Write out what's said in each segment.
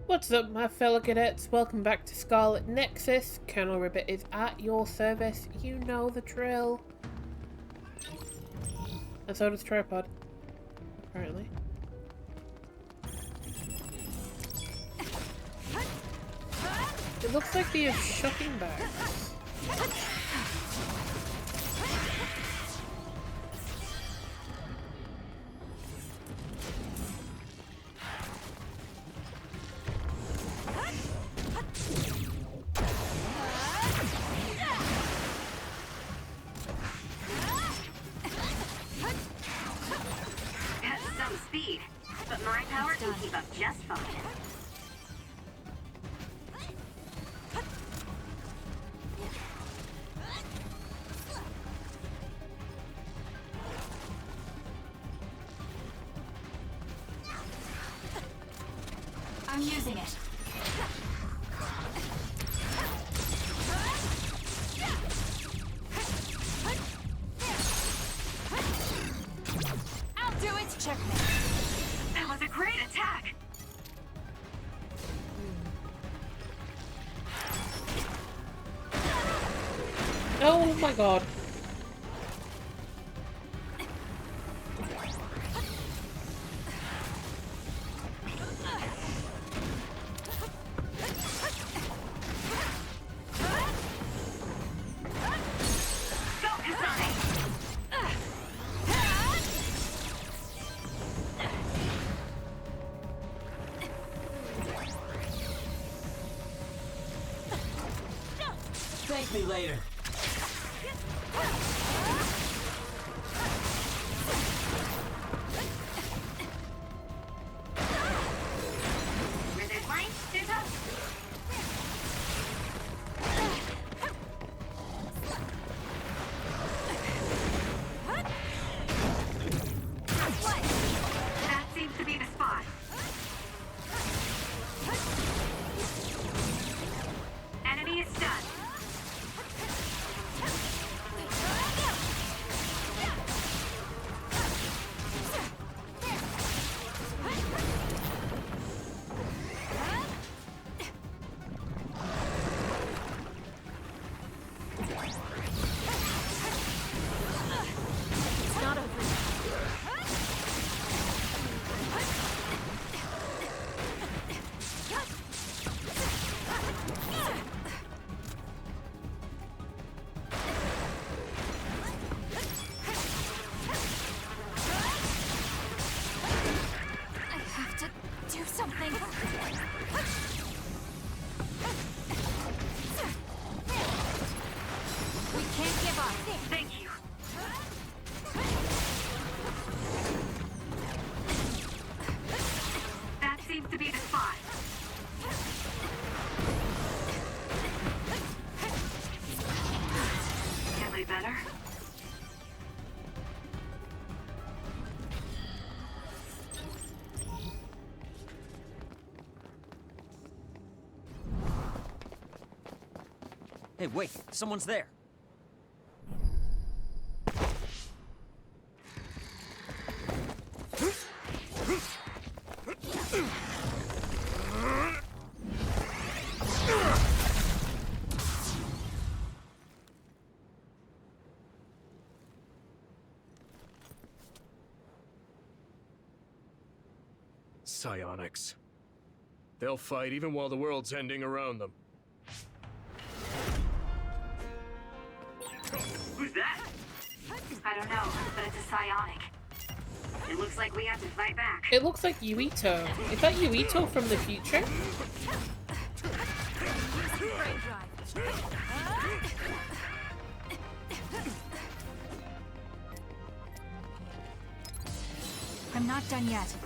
What's up, my fellow cadets? Welcome back to Scarlet Nexus. Colonel Ribbit is at your service. You know the drill. And so does Tripod, apparently. It looks like they have shopping bags. But my power can keep up just fine. I'm using it. I'll do it. Checkmate. That was a great attack! Oh my god. Go, Kasame! Thank me later. Where there's light, there's hope. That seems to be the spot. Enemy is stunned. It's not over. I have to do something. We can't give up. Thank you. That seems to be the spot. Am I better? Hey, wait, someone's there. Psionics. They'll fight even while the world's ending around them. Who's that? I don't know, but it's a psionic. It looks like we have to fight back. It looks like Yuito. Is that Yuito from the future? Brain drive. I'm not done yet.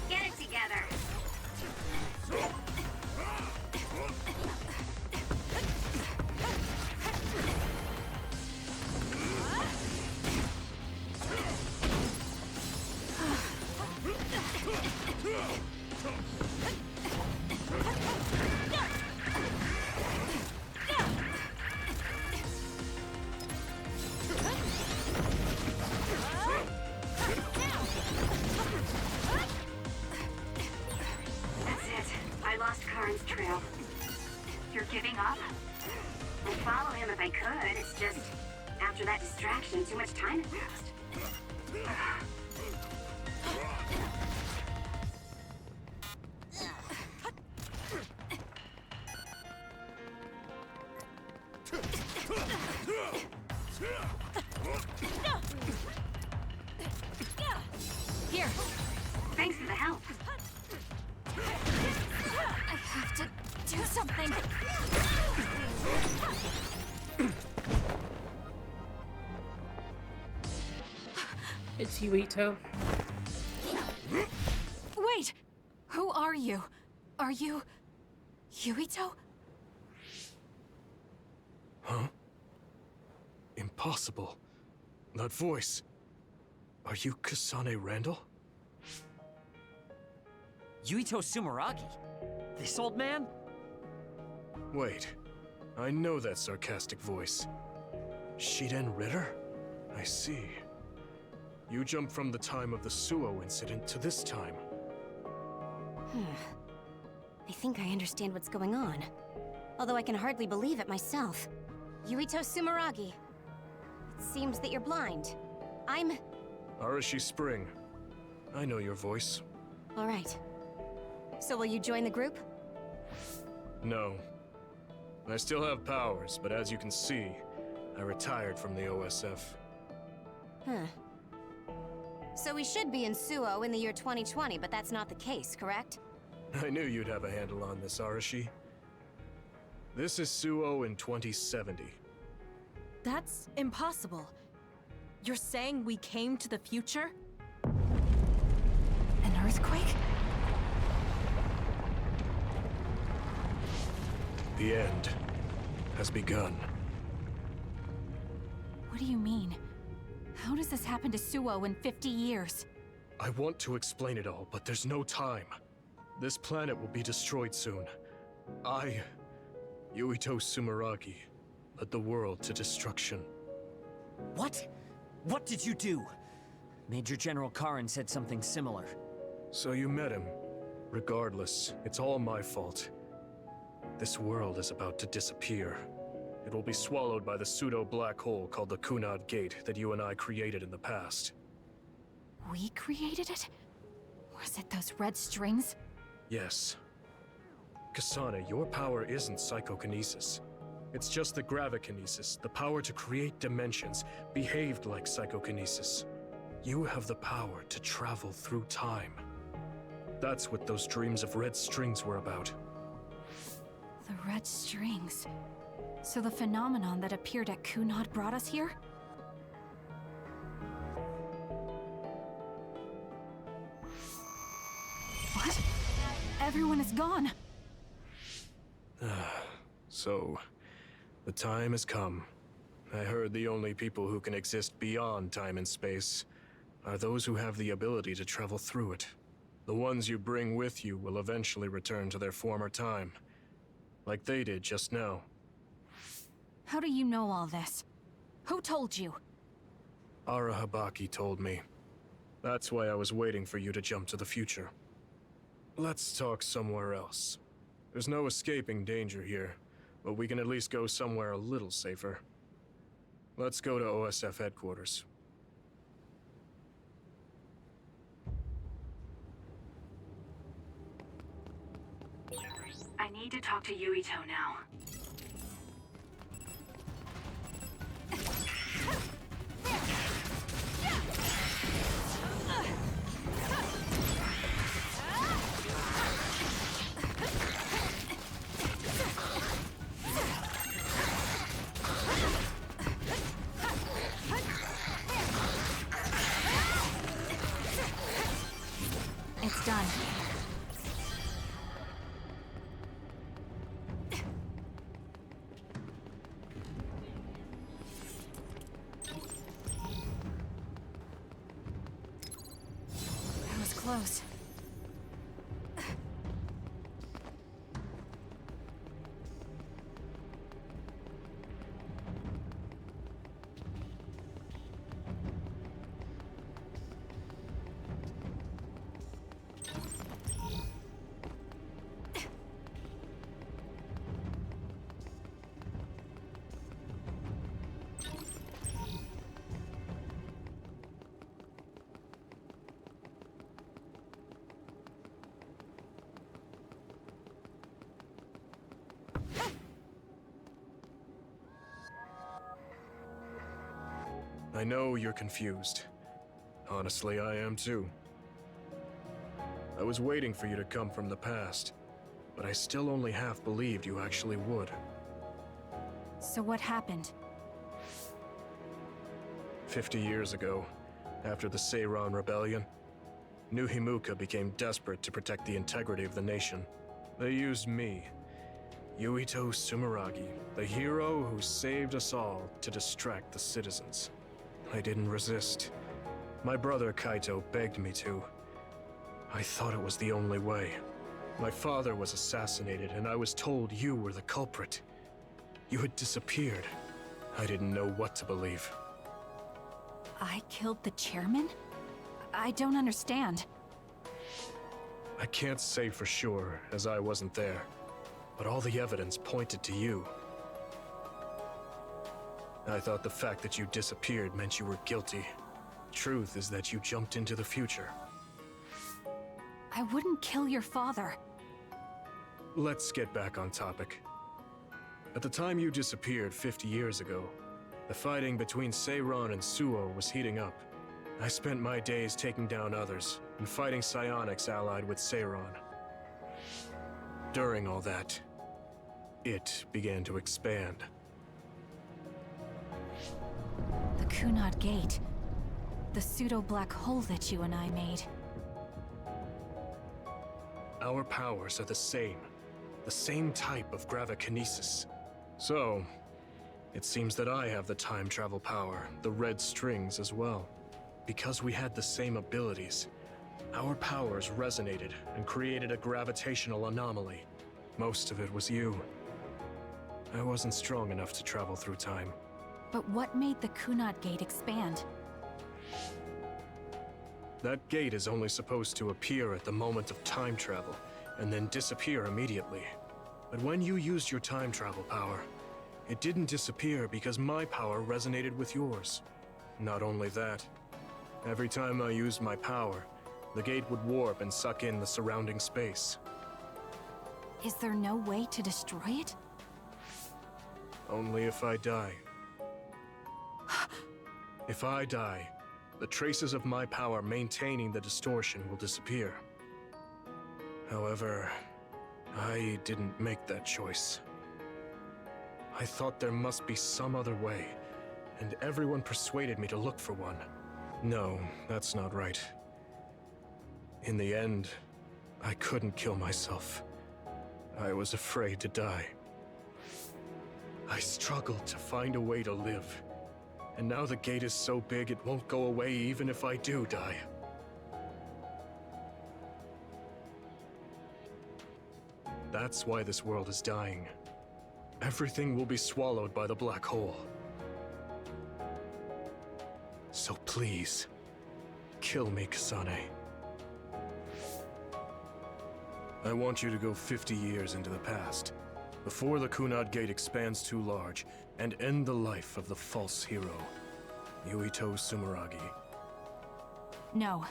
Get it together. just, after that distraction, too much time had passed. Here. Thanks for the help. I have to do something. It's Yuito. Wait! Who are you? Are you... Yuito? Huh? Impossible. That voice. Are you Kasane Randall? Yuito Sumeragi? This old man? Wait. I know that sarcastic voice. Shiden Ritter? I see. You jumped from the time of the Suo incident to this time. I think I understand what's going on. Although I can hardly believe it myself. Yuito Sumeragi. It seems that you're blind. I'm... Arashi Spring. I know your voice. All right. So will you join the group? No. I still have powers, but as you can see, I retired from the OSF. Huh. So we should be in Suo in the year 2020, but that's not the case, correct? I knew you'd have a handle on this, Arashi. This is Suo in 2070. That's impossible. You're saying we came to the future? An earthquake? The end has begun. What do you mean? How does this happen to Suo in 50 years? I want to explain it all, but there's no time. This planet will be destroyed soon. I, Yuito Sumeragi, led the world to destruction. What? What did you do? Major General Karin said something similar. So you met him. Regardless, it's all my fault. This world is about to disappear. It will be swallowed by the pseudo-black hole called the Kunad Gate that you and I created in the past. We created it? Was it those red strings? Yes. Kasane, your power isn't psychokinesis. It's just the gravikinesis, the power to create dimensions, behaved like psychokinesis. You have the power to travel through time. That's what those dreams of red strings were about. The red strings. So the phenomenon that appeared at Kunad brought us here? What? Everyone is gone. So, the time has come. I heard the only people who can exist beyond time and space are those who have the ability to travel through it. The ones you bring with you will eventually return to their former time, like they did just now. How do you know all this? Who told you? Arahabaki told me. That's why I was waiting for you to jump to the future. Let's talk somewhere else. There's no escaping danger here, but we can at least go somewhere a little safer. Let's go to OSF headquarters. I need to talk to Yuito now. It's done. That was close. I know you're confused. Honestly, I am too. I was waiting for you to come from the past, but I still only half believed you actually would. So what happened? 50 years ago, after the Seiran Rebellion, New Himuka became desperate to protect the integrity of the nation. They used me, Yuito Sumeragi, the hero who saved us all, to distract the citizens. I didn't resist. My brother Kaito begged me to. I thought it was the only way. My father was assassinated, and I was told you were the culprit. You had disappeared. I didn't know what to believe. I killed the chairman? I don't understand. I can't say for sure, as I wasn't there, but all the evidence pointed to you. I thought the fact that you disappeared meant you were guilty. Truth is that you jumped into the future. I wouldn't kill your father. Let's get back on topic. At the time you disappeared 50 years ago, the fighting between Seiran and Suo was heating up. I spent my days taking down others and fighting psionics allied with Seiran. During all that, it began to expand. The Kunad Gate. The pseudo-black hole that you and I made. Our powers are the same type of gravikinesis. So, it seems that I have the time travel power, the red strings as well. Because we had the same abilities, our powers resonated and created a gravitational anomaly. Most of it was you. I wasn't strong enough to travel through time. But what made the Kunad Gate expand? That gate is only supposed to appear at the moment of time travel, and then disappear immediately. But when you used your time travel power, it didn't disappear because my power resonated with yours. Not only that, every time I used my power, the gate would warp and suck in the surrounding space. Is there no way to destroy it? Only if I die. If I die, the traces of my power maintaining the distortion will disappear. However, I didn't make that choice. I thought there must be some other way, and everyone persuaded me to look for one. No, that's not right. In the end, I couldn't kill myself. I was afraid to die. I struggled to find a way to live. And now the gate is so big it won't go away even if I do die. That's why this world is dying. Everything will be swallowed by the black hole. So please, kill me, Kasame. I want you to go 50 years into the past, before the Kunad Gate expands too large, and end the life of the false hero, Yuito Sumeragi. No,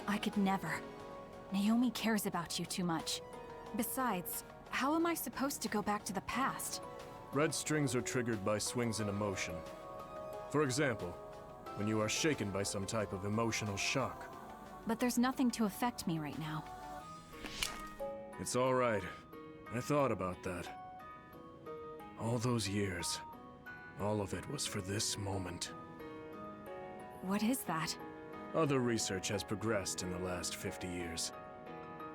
I could never. Naomi cares about you too much. Besides, how am I supposed to go back to the past? Red strings are triggered by swings in emotion. For example, when you are shaken by some type of emotional shock. But there's nothing to affect me right now. It's all right. I thought about that. All those years, all of it was for this moment. What is that? Other research has progressed in the last 50 years.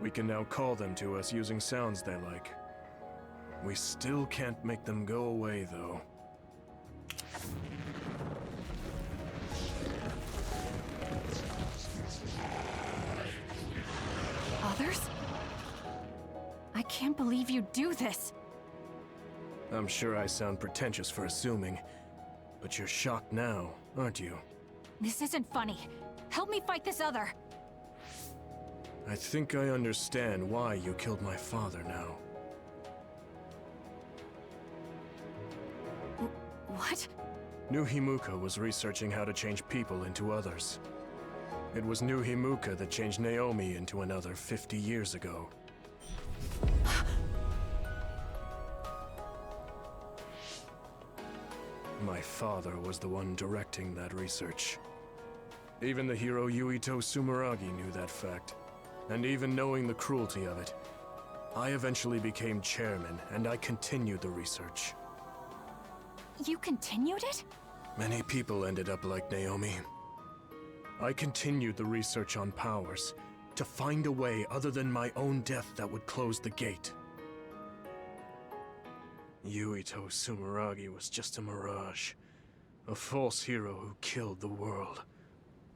We can now call them to us using sounds they like. We still can't make them go away, though. Others? I can't believe you do this! I'm sure I sound pretentious for assuming, but you're shocked now, aren't you? This isn't funny. Help me fight this other! I think I understand why you killed my father now. What? New Himuka was researching how to change people into others. It was New Himuka that changed Naomi into another 50 years ago. My father was the one directing that research. Even the hero Yuito Sumeragi knew that fact. And even knowing the cruelty of it, I eventually became chairman, and I continued the research. You continued it? Many people ended up like Naomi. I continued the research on powers, to find a way other than my own death that would close the gate. Yuito Sumeragi was just a mirage. A false hero who killed the world.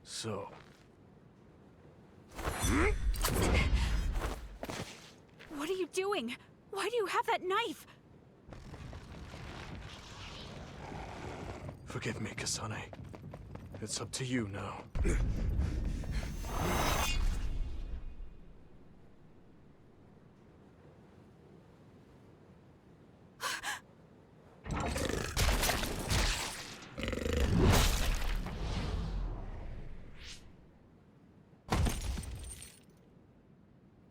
So... What are you doing? Why do you have that knife? Forgive me, Kasame. It's up to you now.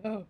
Oh.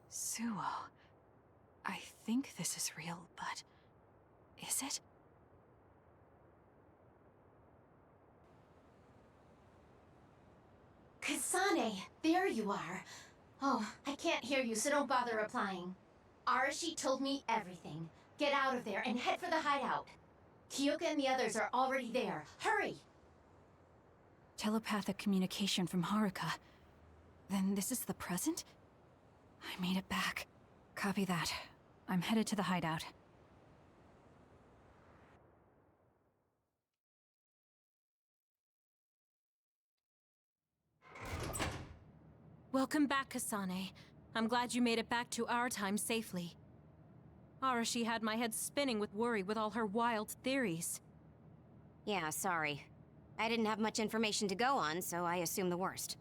Suo. I think this is real, but... is it? Kasane, there you are. Oh, I can't hear you, so don't bother replying. Arashi told me everything. Get out of there and head for the hideout. Kyoka and the others are already there. Hurry! Telepathic communication from Haruka. Then this is the present? I made it back. Copy that. I'm headed to the hideout. Welcome back, Kasane. I'm glad you made it back to our time safely. Arashi had my head spinning with worry with all her wild theories. Yeah, sorry. I didn't have much information to go on, so I assumed the worst.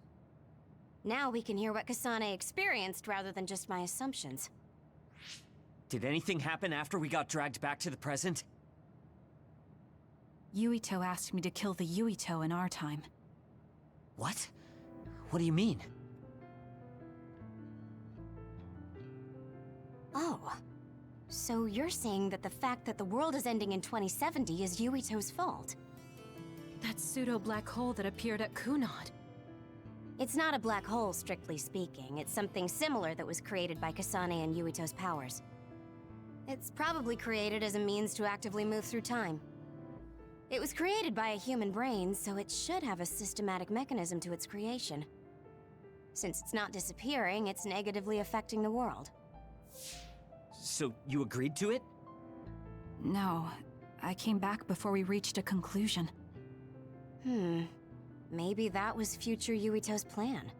Now we can hear what Kasane experienced rather than just my assumptions. Did anything happen after we got dragged back to the present? Yuito asked me to kill the Yuito in our time. What? What do you mean? Oh. So you're saying that the fact that the world is ending in 2070 is Yuito's fault? That pseudo-black hole that appeared at Kunad. It's not a black hole, strictly speaking. It's something similar that was created by Kasane and Yuito's powers. It's probably created as a means to actively move through time. It was created by a human brain, so it should have a systematic mechanism to its creation. Since it's not disappearing, it's negatively affecting the world. So you agreed to it? No, I came back before we reached a conclusion. Maybe that was future Yuito's plan.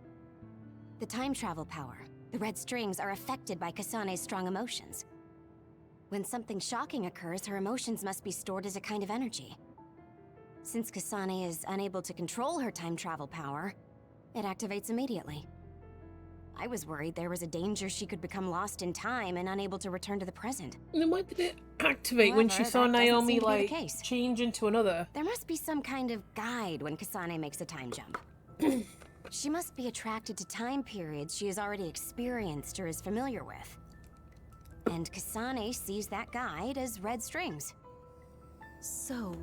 The time travel power, the red strings, are affected by Kasane's strong emotions. When something shocking occurs, her emotions must be stored as a kind of energy. Since Kasane is unable to control her time travel power, it activates immediately. I was worried there was a danger she could become lost in time and unable to return to the present. And then why did it activate when she However, saw that doesn't Naomi, seem to be the like, case. change into another? There must be some kind of guide when Kasane makes a time jump. She must be attracted to time periods she has already experienced or is familiar with. And Kasane sees that guide as red strings. So,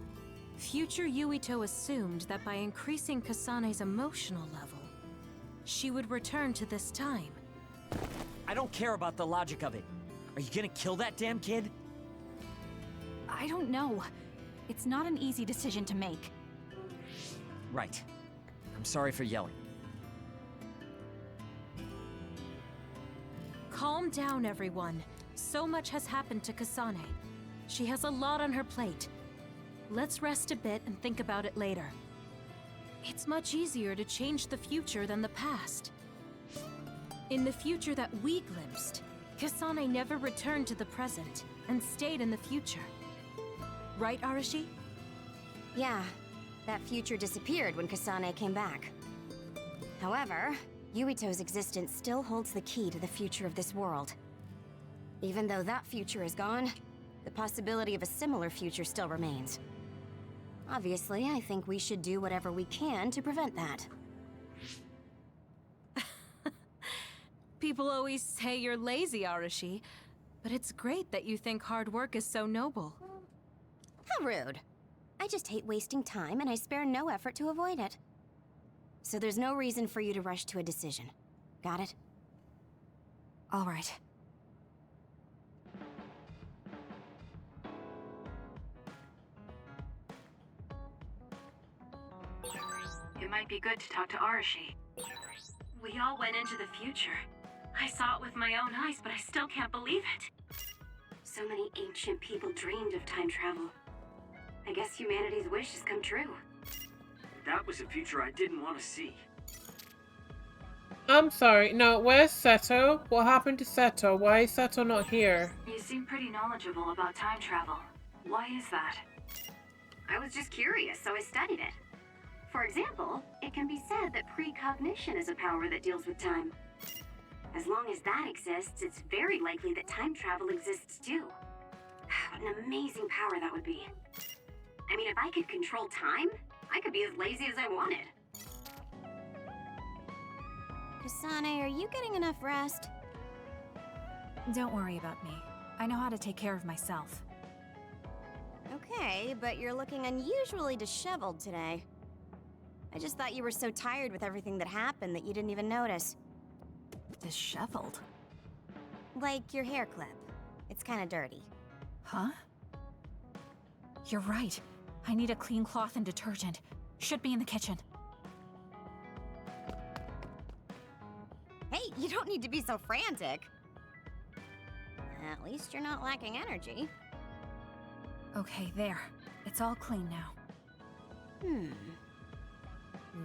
future Yuito assumed that by increasing Kasane's emotional level, she would return to this time. I don't care about the logic of it. Are you gonna kill that damn kid? I don't know. It's not an easy decision to make. Right. I'm sorry for yelling. Calm down, everyone. So much has happened to Kasane. She has a lot on her plate. Let's rest a bit and think about it later. It's much easier to change the future than the past. In the future that we glimpsed, Kasane never returned to the present and stayed in the future. Right, Arashi? Yeah, that future disappeared when Kasane came back. However, Yuito's existence still holds the key to the future of this world. Even though that future is gone, the possibility of a similar future still remains. Obviously, I think we should do whatever we can to prevent that. People always say you're lazy, Arashi, but it's great that you think hard work is so noble. How rude. I just hate wasting time and I spare no effort to avoid it. So there's no reason for you to rush to a decision. Got it? All right. It might be good to talk to Arashi. We all went into the future. I saw it with my own eyes, but I still can't believe it. So many ancient people dreamed of time travel. I guess humanity's wish has come true. That was a future I didn't want to see. I'm sorry. No, where's Seto? What happened to Seto? Why is Seto not here? You seem pretty knowledgeable about time travel. Why is that? I was just curious, so I studied it. For example, it can be said that precognition is a power that deals with time. As long as that exists, it's very likely that time travel exists too. What an amazing power that would be. I mean, if I could control time, I could be as lazy as I wanted. Kasane, are you getting enough rest? Don't worry about me. I know how to take care of myself. Okay, but you're looking unusually disheveled today. I just thought you were so tired with everything that happened that you didn't even notice. Disheveled? Like your hair clip. It's kinda dirty. Huh? You're right. I need a clean cloth and detergent. Should be in the kitchen. Hey, you don't need to be so frantic. At least you're not lacking energy. Okay, there. It's all clean now.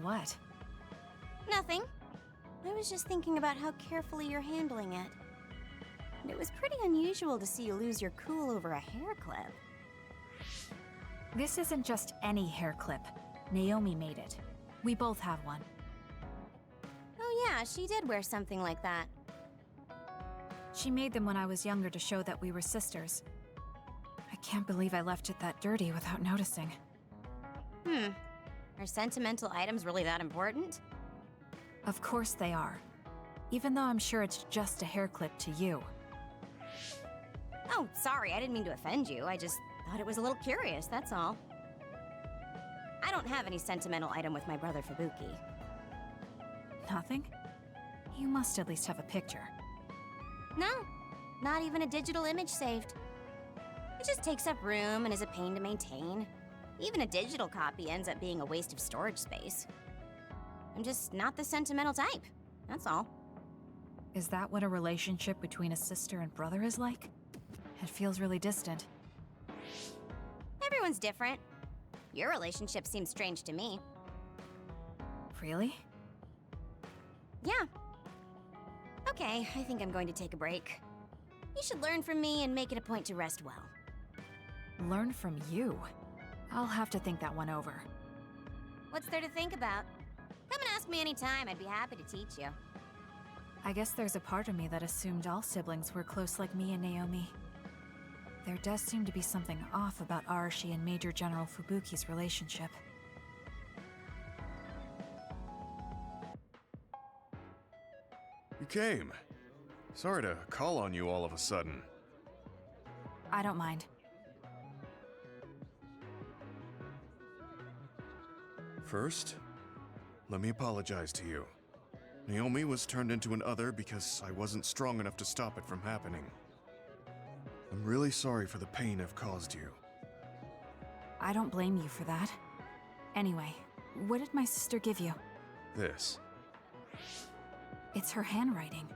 What? Nothing. I was just thinking about how carefully you're handling it. And it was pretty unusual to see you lose your cool over a hair clip. This isn't just any hair clip. Naomi made it. We both have one. Oh yeah, she did wear something like that. She made them when I was younger to show that we were sisters. I can't believe I left it that dirty without noticing. Are sentimental items really that important? Of course they are. Even though I'm sure it's just a hair clip to you. Oh, sorry, I didn't mean to offend you. I just thought it was a little curious, that's all. I don't have any sentimental item with my brother Fubuki. Nothing? You must at least have a picture. No, not even a digital image saved. It just takes up room and is a pain to maintain. Even a digital copy ends up being a waste of storage space. I'm just not the sentimental type, that's all. Is that what a relationship between a sister and brother is like? It feels really distant. Everyone's different. Your relationship seems strange to me. Really? Yeah. Okay, I think I'm going to take a break. You should learn from me and make it a point to rest well. Learn from you? I'll have to think that one over. What's there to think about? Come and ask me anytime, I'd be happy to teach you. I guess there's a part of me that assumed all siblings were close like me and Naomi. There does seem to be something off about Arashi and Major General Fubuki's relationship. You came. Sorry to call on you all of a sudden. I don't mind. First, let me apologize to you. Naomi was turned into an other because I wasn't strong enough to stop it from happening. I'm really sorry for the pain I've caused you. I don't blame you for that. Anyway, what did my sister give you? This. It's her handwriting.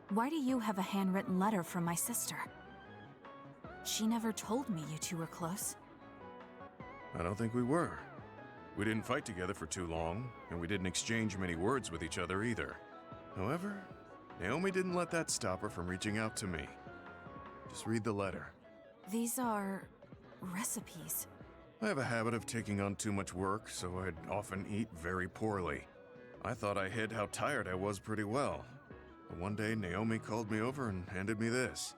Why do you have a handwritten letter from my sister? She never told me you two were close. I don't think we were. We didn't fight together for too long, and we didn't exchange many words with each other either. However, Naomi didn't let that stop her from reaching out to me. Just read the letter. These are recipes. I have a habit of taking on too much work, so I'd often eat very poorly. I thought I hid how tired I was pretty well. But one day, Naomi called me over and handed me this.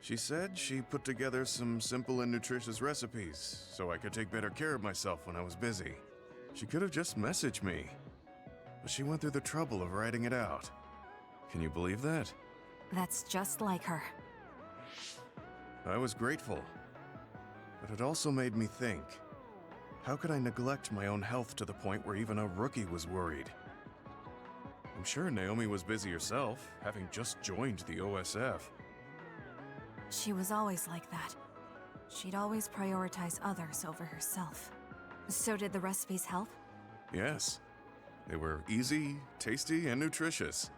She said she put together some simple and nutritious recipes so I could take better care of myself when I was busy. She could have just messaged me, but she went through the trouble of writing it out. Can you believe that? That's just like her. I was grateful, but it also made me think. How could I neglect my own health to the point where even a rookie was worried? I'm sure Naomi was busy herself, having just joined the OSF. She was always like that. She'd always prioritize others over herself. So did the recipes help? Yes. They were easy, tasty, and nutritious.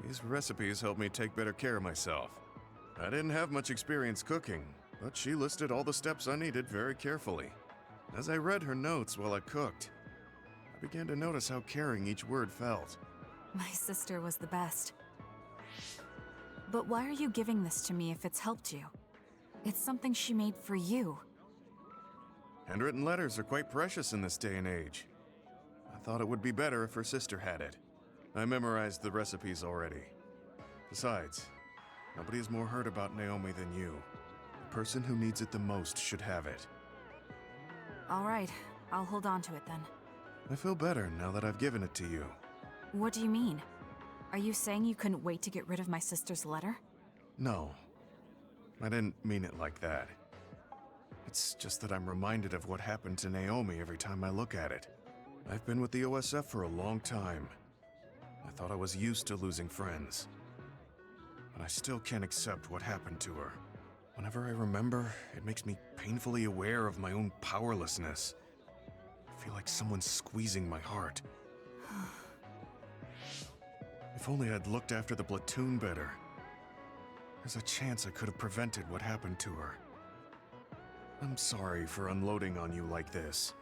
These recipes helped me take better care of myself. I didn't have much experience cooking, but she listed all the steps I needed very carefully. As I read her notes while I cooked, I began to notice how caring each word felt. My sister was the best. But why are you giving this to me if it's helped you? It's something she made for you. Handwritten letters are quite precious in this day and age. I thought it would be better if her sister had it. I memorized the recipes already. Besides, nobody has more heard about Naomi than you. The person who needs it the most should have it. All right, I'll hold on to it then. I feel better now that I've given it to you. What do you mean? Are you saying you couldn't wait to get rid of my sister's letter? No, I didn't mean it like that. It's just that I'm reminded of what happened to Naomi every time I look at it. I've been with the OSF for a long time. I thought I was used to losing friends. But I still can't accept what happened to her. Whenever I remember, it makes me painfully aware of my own powerlessness. I feel like someone's squeezing my heart. If only I'd looked after the platoon better. There's a chance I could have prevented what happened to her. I'm sorry for unloading on you like this.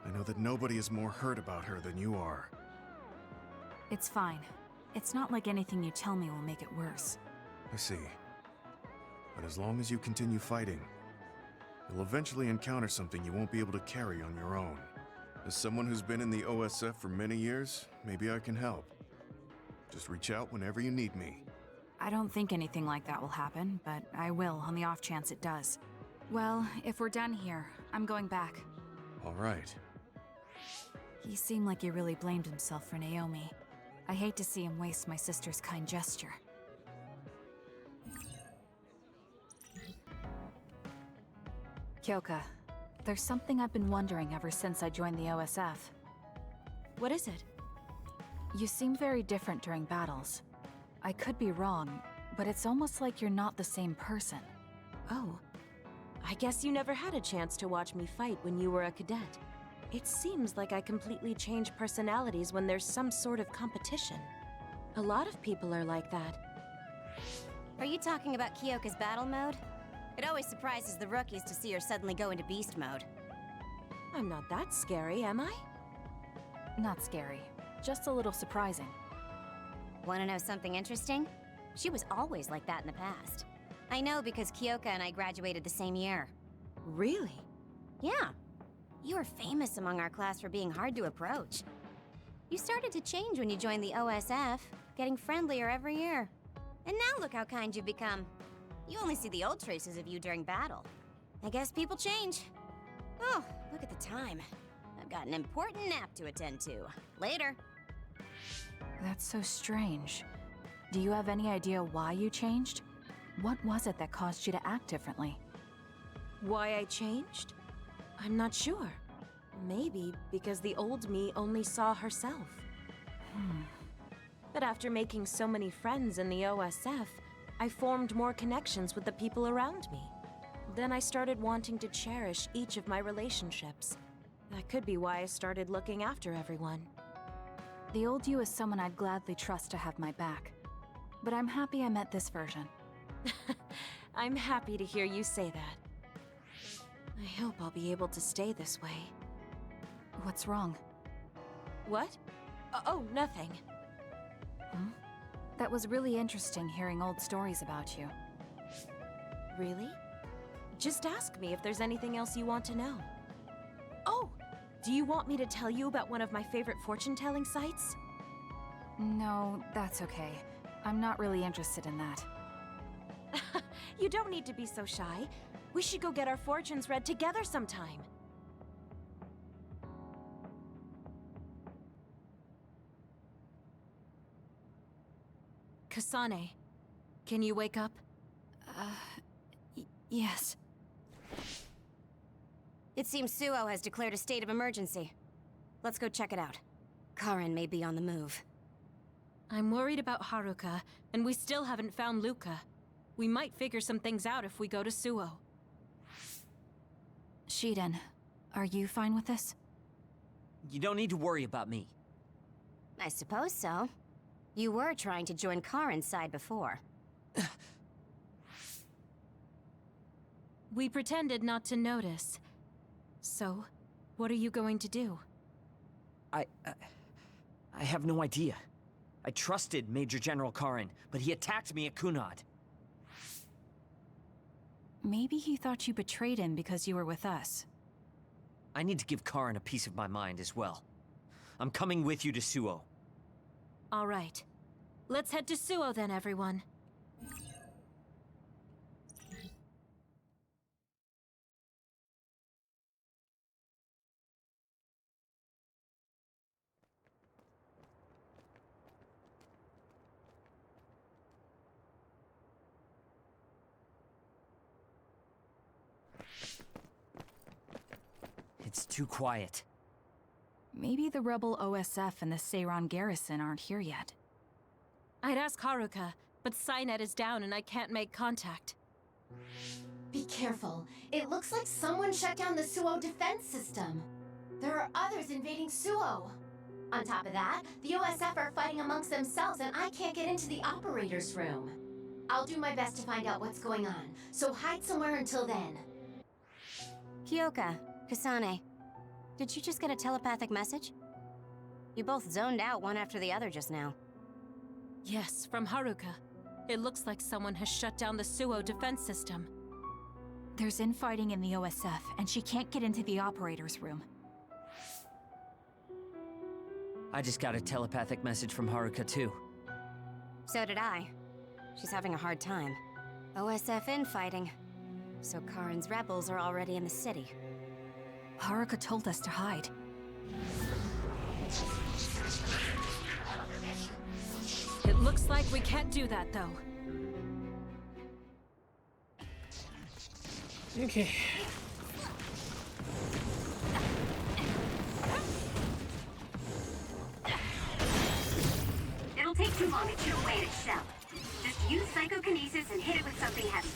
I know that nobody is more hurt about her than you are. It's fine. It's not like anything you tell me will make it worse. I see. But as long as you continue fighting, you'll eventually encounter something you won't be able to carry on your own. As someone who's been in the OSF for many years, maybe I can help. Just reach out whenever you need me. I don't think anything like that will happen, but I will on the off chance it does. Well, if we're done here, I'm going back. All right. He seemed like he really blamed himself for Naomi. I hate to see him waste my sister's kind gesture. Kyoka, there's something I've been wondering ever since I joined the OSF. What is it? You seem very different during battles. I could be wrong, but it's almost like you're not the same person. Oh. I guess you never had a chance to watch me fight when you were a cadet. It seems like I completely change personalities when there's some sort of competition. A lot of people are like that. Are you talking about Kyoka's battle mode? It always surprises the rookies to see her suddenly go into beast mode. I'm not that scary, am I? Not scary, just a little surprising. Want to know something interesting? She was always like that in the past. I know because Kyoka and I graduated the same year. Really? Yeah. You were famous among our class for being hard to approach. You started to change when you joined the OSF, getting friendlier every year. And now look how kind you've become. You only see the old traces of you during battle. I guess people change. Oh, look at the time. I've got an important nap to attend to. Later. That's so strange. Do you have any idea why you changed? What was it that caused you to act differently? Why I changed? I'm not sure. Maybe because the old me only saw herself. But after making so many friends in the OSF, I formed more connections with the people around me. Then I started wanting to cherish each of my relationships. That could be why I started looking after everyone. The old you is someone I'd gladly trust to have my back. But I'm happy I met this version. I'm happy to hear you say that. I hope I'll be able to stay this way. What's wrong? What? Oh, nothing. That was really interesting hearing old stories about you. Really? Just ask me if there's anything else you want to know. Oh! Do you want me to tell you about one of my favorite fortune-telling sites? No, that's okay. I'm not really interested in that. You don't need to be so shy. We should go get our fortunes read together sometime. Kasane, can you wake up? Yes. It seems Suo has declared a state of emergency. Let's go check it out. Karin may be on the move. I'm worried about Haruka, and we still haven't found Luca. We might figure some things out if we go to Suo. Shiden, are you fine with this? You don't need to worry about me. I suppose so. You were trying to join Karin's side before. We pretended not to notice. So, what are you going to do? I have no idea. I trusted Major General Karin, but he attacked me at Kunad. Maybe he thought you betrayed him because you were with us. I need to give Karin a piece of my mind as well. I'm coming with you to Suo. All right. Let's head to Suo then, everyone. It's too quiet. Maybe the rebel OSF and the Seiran garrison aren't here yet. I'd ask Haruka, but Cynet is down and I can't make contact. Be careful. It looks like someone shut down the Suo defense system. There are others invading Suo. On top of that, the OSF are fighting amongst themselves and I can't get into the operator's room. I'll do my best to find out what's going on, so hide somewhere until then. Kyoka, Kasane, did you just get a telepathic message? You both zoned out one after the other just now. Yes, from Haruka. It looks like someone has shut down the Suo defense system. There's infighting in the OSF, and she can't get into the operator's room. I just got a telepathic message from Haruka too. So did I. She's having a hard time. OSF infighting. So Karin's rebels are already in the city. Haruka told us to hide. It looks like we can't do that, though. Okay. It'll take too long to chew away at its shell. Just use psychokinesis and hit it with something heavy.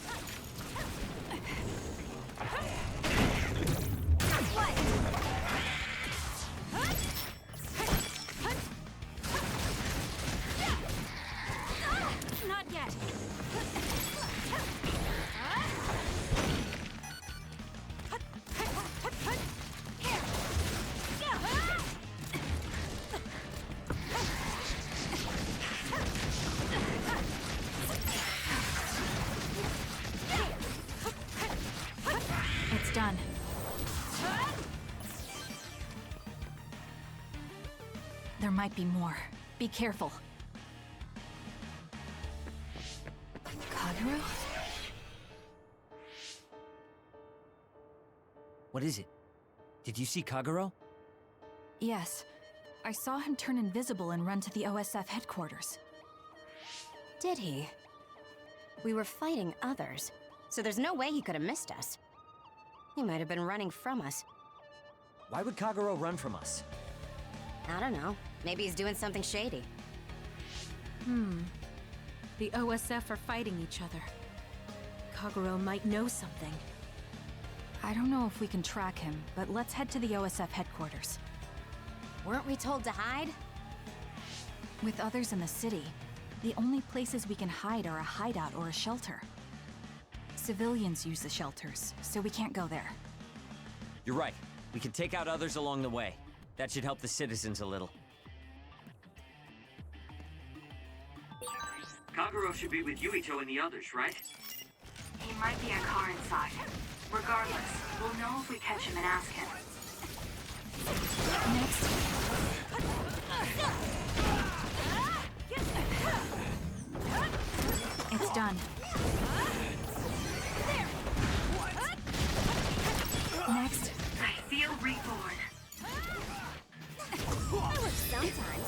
Not yet. It's done. There might be more. Be careful. Kagero? What is it? Did you see Kagero? Yes. I saw him turn invisible and run to the OSF headquarters. Did he? We were fighting others, so there's no way he could have missed us. He might have been running from us. Why would Kagero run from us? I don't know. Maybe he's doing something shady. The OSF are fighting each other. Kagero might know something. I don't know if we can track him, but let's head to the OSF headquarters. Weren't we told to hide? With others in the city, the only places we can hide are a hideout or a shelter. Civilians use the shelters, so we can't go there. You're right. We can take out others along the way. That should help the citizens a little. Kaguro should be with Yuito and the others, right? He might be a car inside. Regardless, we'll know if we catch him and ask him. Next. It's done. Next. I feel reborn. That works sometimes.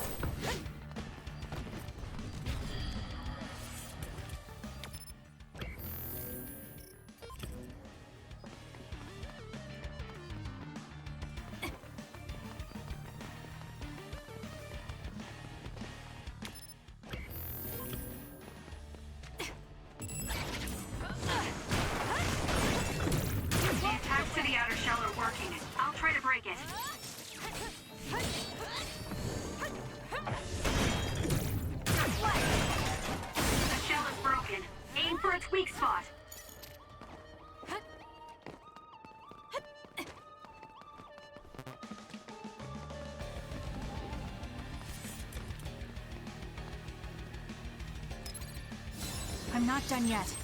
The attacks to the outer shell are working. I'll try to break it. The shell is broken. Aim for its weak spot. I'm not done yet.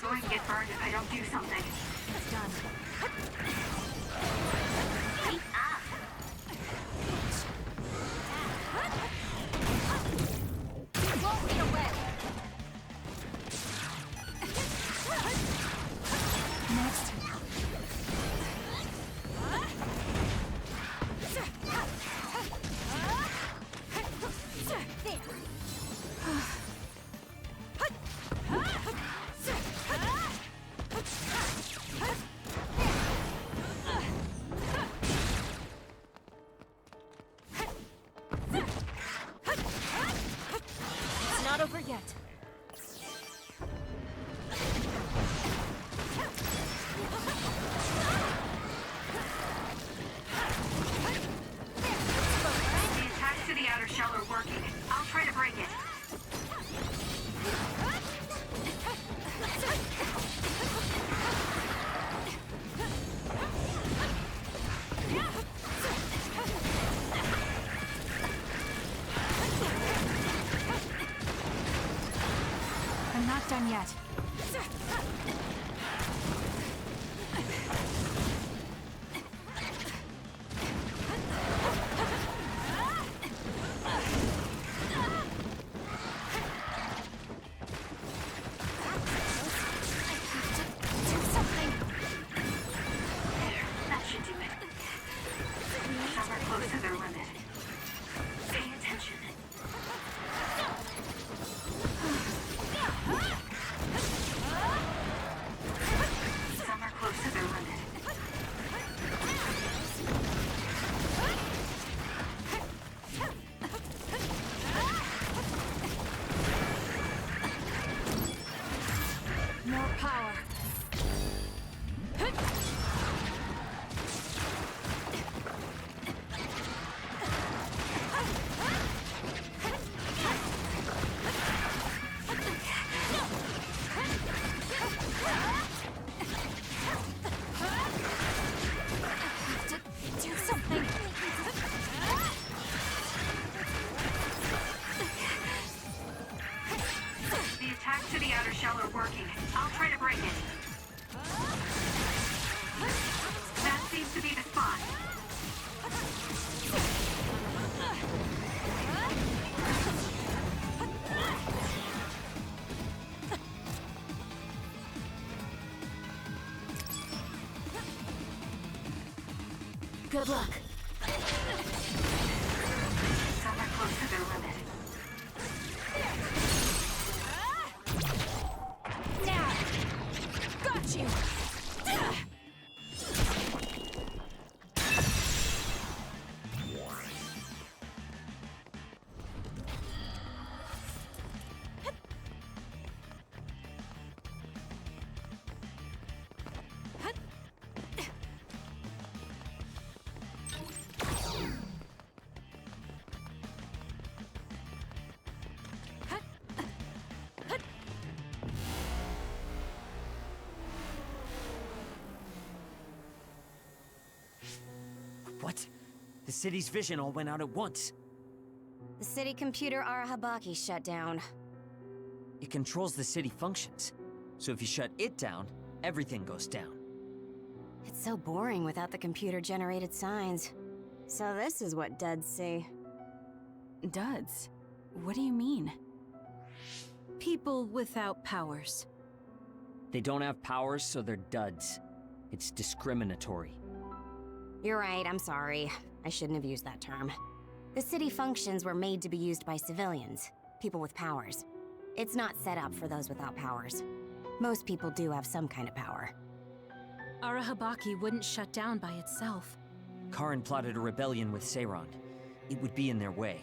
I'm going to get burned if I don't do something. It's done. Wait up. Won't get away. Next. It's not over yet. The attacks to the outer shell are working. I'll try to break it. I'm not done yet. That should do it. Some are close to their limit. Pay attention. Good luck. Some are close to their limit. Now! Got you! What? The city's vision all went out at once. The city computer Arahabaki shut down. It controls the city functions. So if you shut it down, everything goes down. It's so boring without the computer-generated signs. So this is what duds see. Duds? What do you mean? People without powers. They don't have powers, so they're duds. It's discriminatory. You're right, I'm sorry. I shouldn't have used that term. The city functions were made to be used by civilians, people with powers. It's not set up for those without powers. Most people do have some kind of power. Arahabaki wouldn't shut down by itself. Karin plotted a rebellion with Seiron. It would be in their way.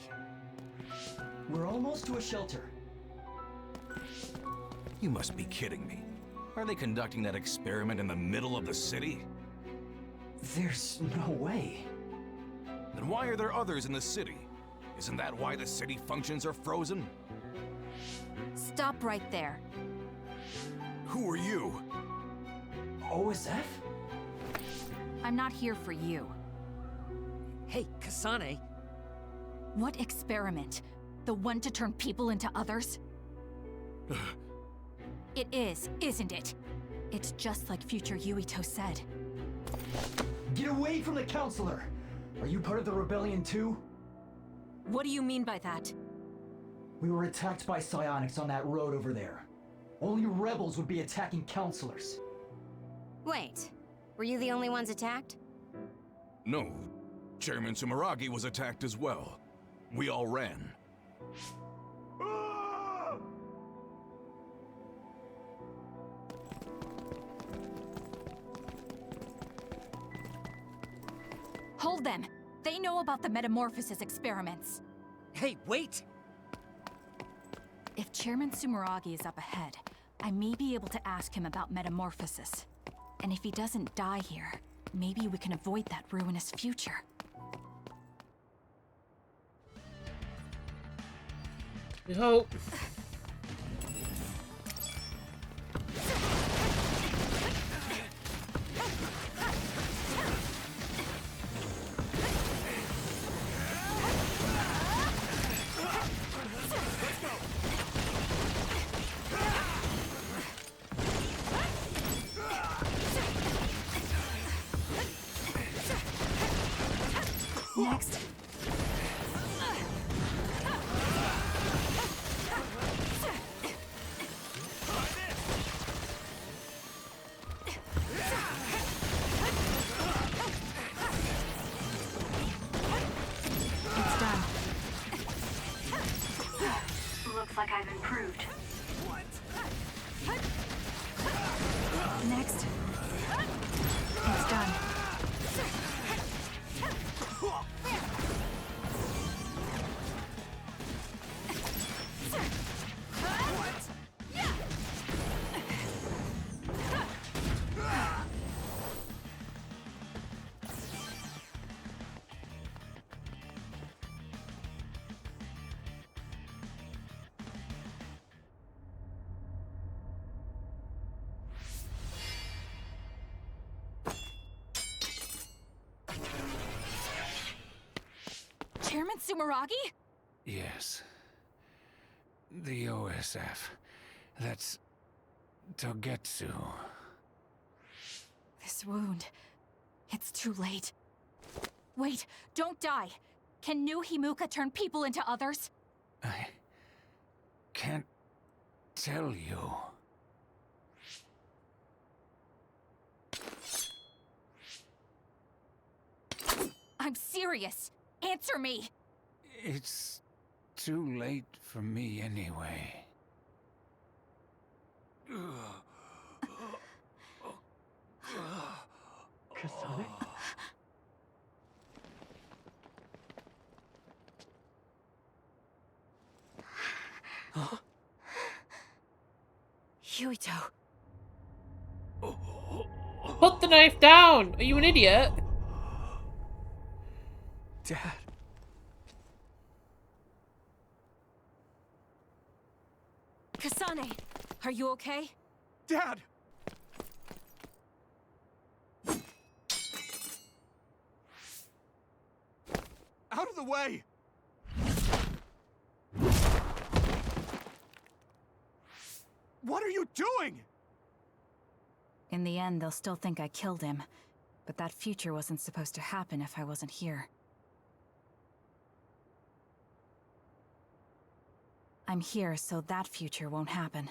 We're almost to a shelter. You must be kidding me. Are they conducting that experiment in the middle of the city? There's no way. Then why are there others in the city? Isn't that why the city functions are frozen? Stop right there. Who are you? OSF? I'm not here for you. Hey, Kasane! What experiment? The one to turn people into others? It is, isn't it? It's just like future Yuito said. Get away from the counselor! Are you part of the rebellion too? What do you mean by that? We were attacked by psionics on that road over there. Only rebels would be attacking counselors. Wait, were you the only ones attacked? No. Chairman Sumeragi was attacked as well. We all ran. Hold them! They know about the metamorphosis experiments. Hey, wait! If Chairman Sumeragi is up ahead, I may be able to ask him about metamorphosis. And if he doesn't die here, maybe we can avoid that ruinous future. We hope. Next. It's done. Looks like I've improved. Next. It's done. Chairman Sumeragi? Yes. The OSF. That's... Togetsu. This wound... It's too late. Wait, don't die! Can new Himuka turn people into others? I... can't... tell you. I'm serious. Answer me. It's too late for me anyway. Kasame? Huh? Yuito. Put the knife down! Are you an idiot? Dad. Kasane, are you okay? Dad! Out of the way! What are you doing? In the end, they'll still think I killed him. But that future wasn't supposed to happen if I wasn't here. I'm here so that future won't happen.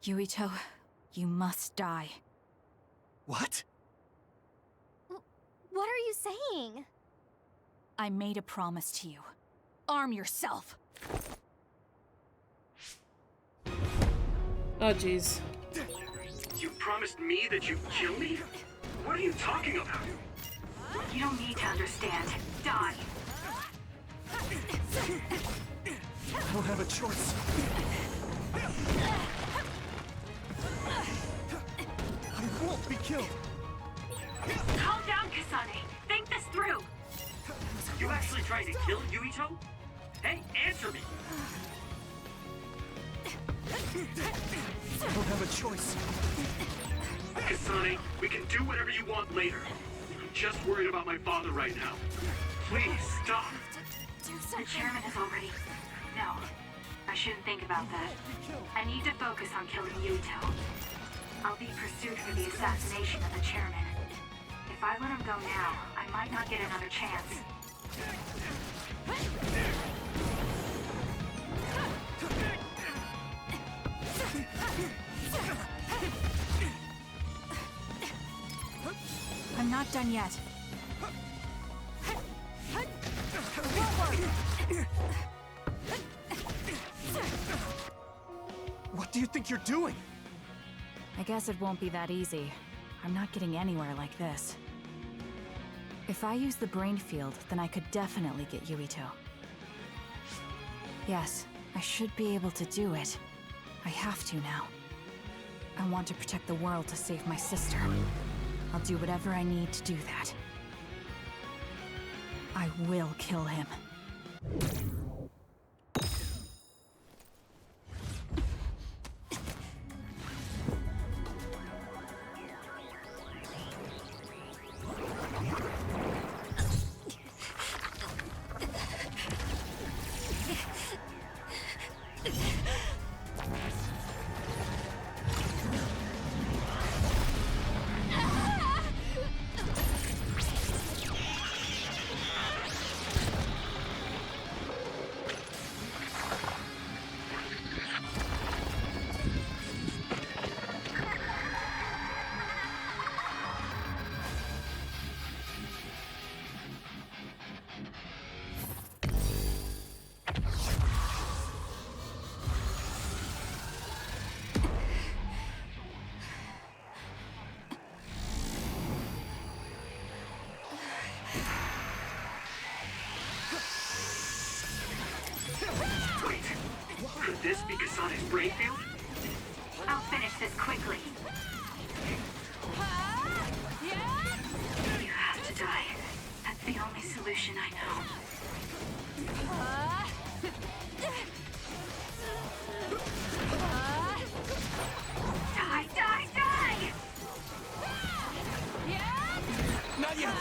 Yuito, you must die. What? What are you saying? I made a promise to you. Arm yourself! Oh jeez. You promised me that you'd kill me? What are you talking about? You don't need to understand. Die. I don't have a choice. I won't be killed. Calm down, Kasane. Think this through. You actually trying to kill Yuito? Hey, answer me! I don't have a choice. Kasane, we can do whatever you want later. I'm just worried about my father right now. Please, stop! The chairman is already... No, I shouldn't think about that. I need to focus on killing Yuito. I'll be pursued for the assassination of the chairman. If I let him go now, I might not get another chance. I'm not done yet. What do you think you're doing? I guess it won't be that easy. I'm not getting anywhere like this. If I use the brain field, then I could definitely get Yuito. Yes, I should be able to do it. I have to now. I want to protect the world to save my sister. I'll do whatever I need to do that. I will kill him. Could this be Kasane's brain field? I'll finish this quickly. You have to die. That's the only solution I know. Die, die, die! Not yet!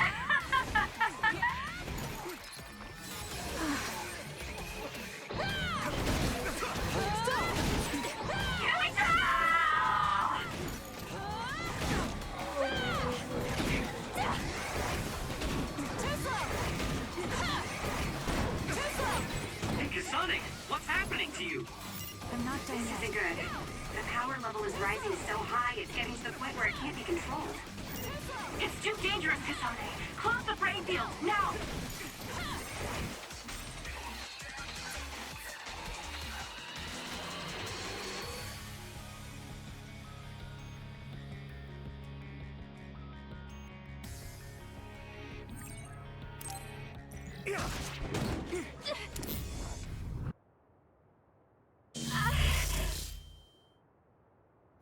What's happening to you? I'm not done This yet. isn't good. The power level is rising so high, it's getting to the point where it can't be controlled. It's too dangerous, Kasame. Close the brain field, now!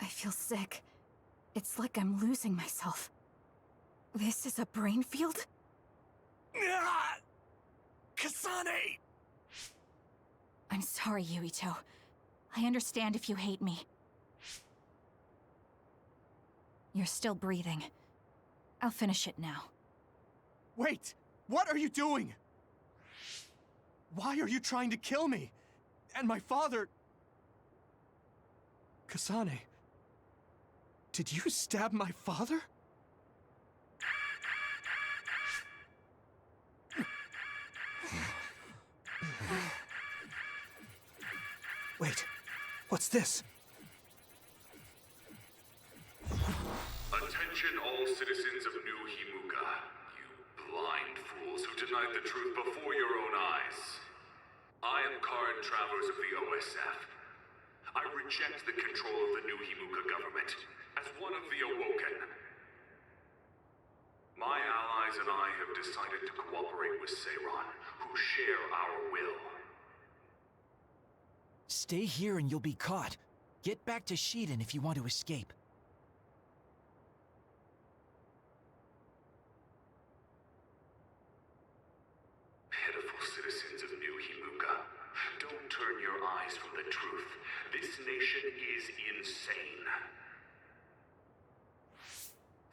I feel sick. It's like I'm losing myself. This is a brain field? Kasane! I'm sorry, Yuito. I understand if you hate me. You're still breathing. I'll finish it now. Wait! What are you doing? Why are you trying to kill me? And my father... Kasane... Did you stab my father? Wait, what's this? Attention all citizens of New Himuka, you blind fools who denied the truth before your own eyes. I am Karin Travelers of the OSF. I reject the control of the New Himuka government. As one of the Awoken, my allies and I have decided to cooperate with Seiron, who share our will. Stay here and you'll be caught. Get back to Shiden if you want to escape. Pitiful citizens of New Himuka, don't turn your eyes from the truth. This nation is insane.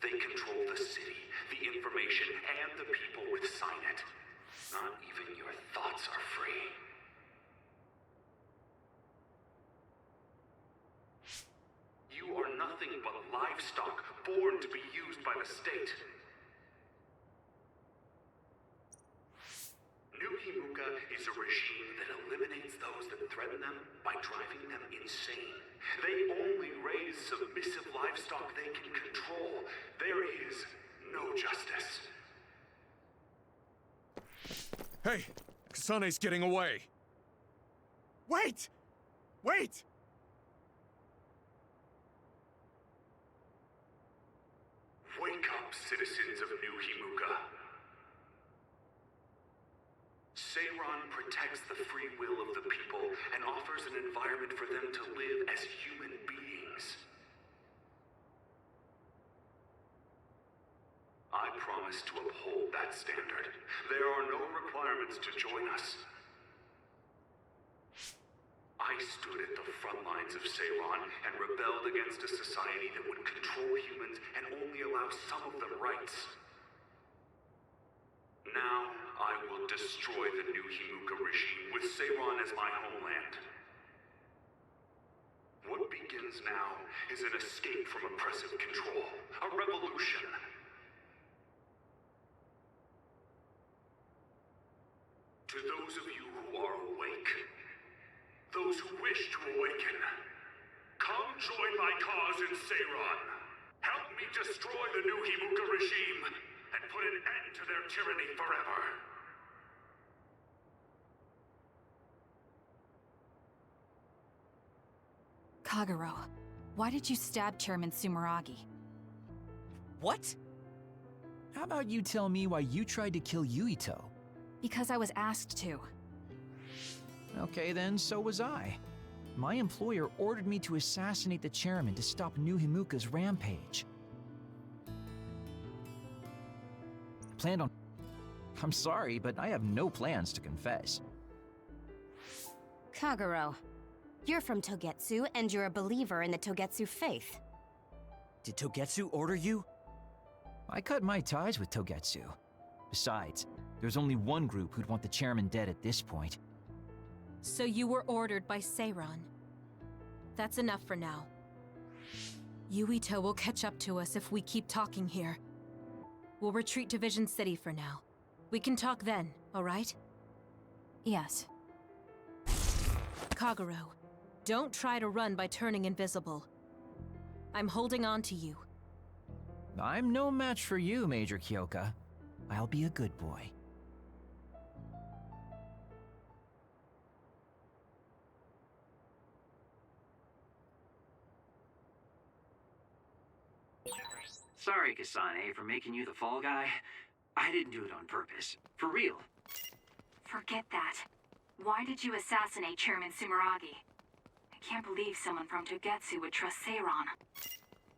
They control the city, the information, and the people with Signet. Not even your thoughts are free. You are nothing but livestock, born to be used by the state. New Himuka is a regime that eliminates those that threaten them by driving them insane. They only raise submissive livestock they can control. There is no justice. Hey! Kasane's getting away! Wait! Wait! Wake up, citizens of New Himuka. Seiron protects the free will of the people and offers an environment for them to live as human beings. I promise to uphold that standard. There are no requirements to join us. I stood at the front lines of Seiron and rebelled against a society that would control humans and only allow some of them rights. Now, I will destroy the New Himuka regime with Seiron as my homeland. What begins now is an escape from oppressive control, a revolution. To those of you who are awake, those who wish to awaken, come join my cause in Seiron. Help me destroy the New Himuka regime and put an end to their tyranny forever. Kagero, why did you stab Chairman Sumeragi? What? How about you tell me why you tried to kill Yuito? Because I was asked to. Okay then, so was I. My employer ordered me to assassinate the chairman to stop New Himuka's rampage. I planned on... I'm sorry, but I have no plans to confess. Kagero, you're from Togetsu and you're a believer in the Togetsu faith. Did Togetsu order you? I cut my ties with Togetsu. Besides, there's only one group who'd want the chairman dead at this point. So you were ordered by Seiron. That's enough for now. Yuito will catch up to us if we keep talking here. We'll retreat to Vision City for now. We can talk then, alright? Yes. Kagero, don't try to run by turning invisible. I'm holding on to you. I'm no match for you, Major Kyoka. I'll be a good boy. Sorry, Kasane, for making you the fall guy. I didn't do it on purpose. For real. Forget that. Why did you assassinate Chairman Sumeragi? I can't believe someone from Togetsu would trust Seiron.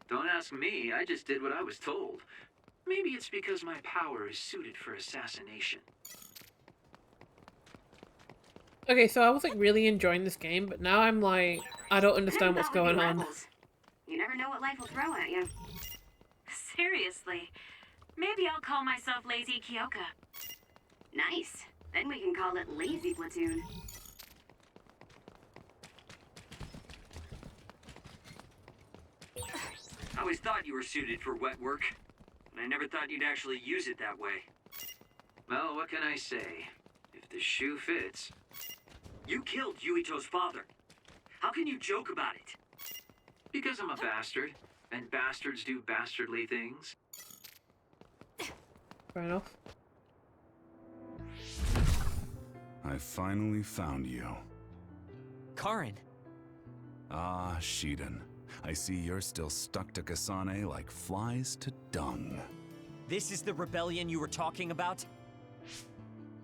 Don't ask me, I just did what I was told. Maybe it's because my power is suited for assassination. Okay, so I was like really enjoying this game, but now I'm like, I don't understand what's going on. Rebels. You never know what life will throw at you. Seriously. Maybe I'll call myself Lazy Kyoka. Nice. Then we can call it Lazy Platoon. I always thought you were suited for wet work, but I never thought you'd actually use it that way. Well, what can I say? If the shoe fits. You killed Yuito's father. How can you joke about it? Because I'm a bastard, and bastards do bastardly things. Fair enough. I finally found you. Karin. Ah, Shiden. I see you're still stuck to Kasane like flies to dung. This is the rebellion you were talking about?